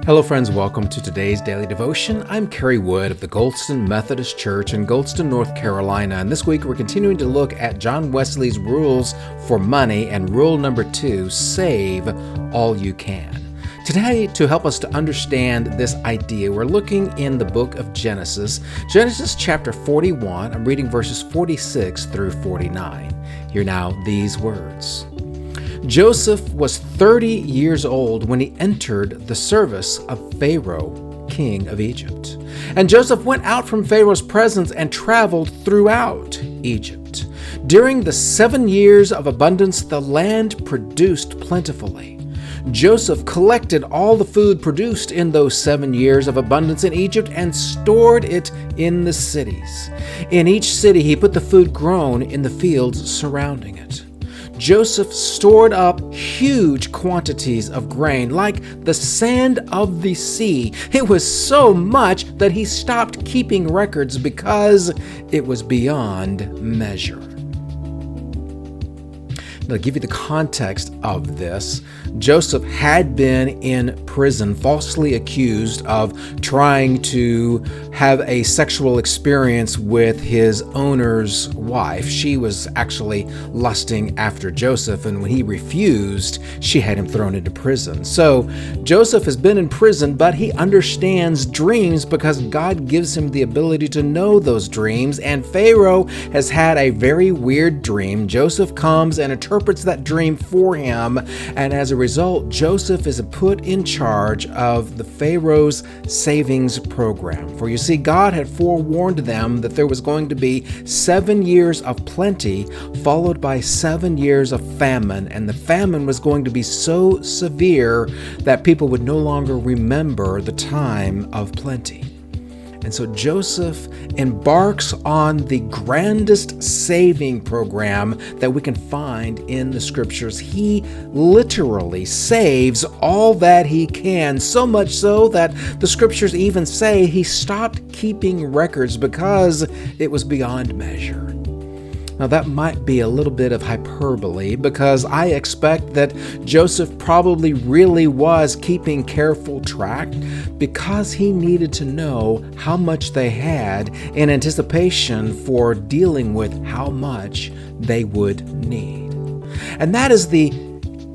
Hello friends, welcome to today's daily devotion. I'm Kerry Wood of the Goldston Methodist Church in Goldston, North Carolina, and this week we're continuing to look at John Wesley's rules for money and rule number 2, save all you can. Today, to help us to understand this idea, we're looking in the book of Genesis chapter 41. I'm reading verses 46 through 49. Hear now these words. Joseph was 30 years old when he entered the service of Pharaoh, king of Egypt. And Joseph went out from Pharaoh's presence and traveled throughout Egypt. During the 7 years of abundance, the land produced plentifully. Joseph collected all the food produced in those 7 years of abundance in Egypt and stored it in the cities. In each city, he put the food grown in the fields surrounding it. Joseph stored up huge quantities of grain, like the sand of the sea. It was so much that he stopped keeping records because it was beyond measure. Now, to give you the context of this, Joseph had been in prison, falsely accused of trying to have a sexual experience with his owner's wife. She was actually lusting after Joseph, and when he refused, she had him thrown into prison. So Joseph has been in prison, but he understands dreams because God gives him the ability to know those dreams, and Pharaoh has had a very weird dream. Joseph comes and interprets that dream for him, and as a result, Joseph is put in charge of the Pharaoh's savings program. For you see, God had forewarned them that there was going to be 7 years of plenty, followed by 7 years of famine, and the famine was going to be so severe that people would no longer remember the time of plenty. And so Joseph embarks on the grandest saving program that we can find in the scriptures. He literally saves all that he can, so much so that the scriptures even say he stopped keeping records because it was beyond measure. Now that might be a little bit of hyperbole because I expect that Joseph probably really was keeping careful track because he needed to know how much they had in anticipation for dealing with how much they would need. And that is the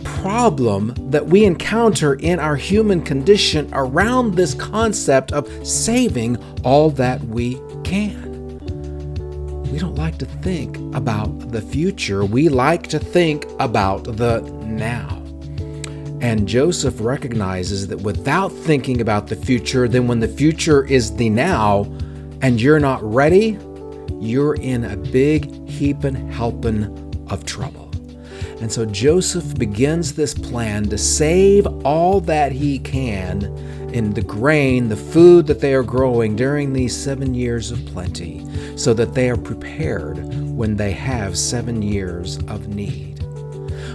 problem that we encounter in our human condition around this concept of saving all that we can. We don't like to think about the future. We like to think about the now. And Joseph recognizes that without thinking about the future, then when the future is the now and you're not ready, you're in a big heaping helping of trouble. And so Joseph begins this plan to save all that he can in the grain, the food that they are growing during these 7 years of plenty, so that they are prepared when they have 7 years of need.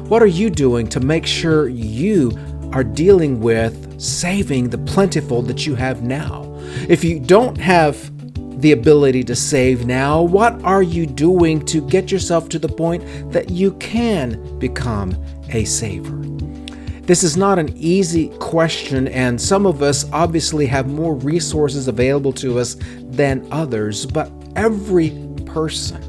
What are you doing to make sure you are dealing with saving the plentiful that you have now? If you don't have the ability to save now, what are you doing to get yourself to the point that you can become a saver? This is not an easy question, and some of us obviously have more resources available to us than others, but every person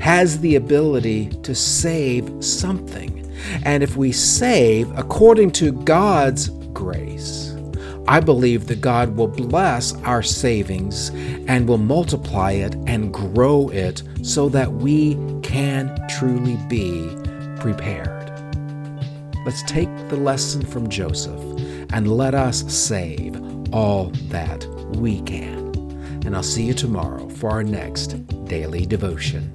has the ability to save something. And if we save according to God's grace, I believe that God will bless our savings and will multiply it and grow it so that we can truly be prepared. Let's take the lesson from Joseph and let us save all that we can. And I'll see you tomorrow for our next daily devotion.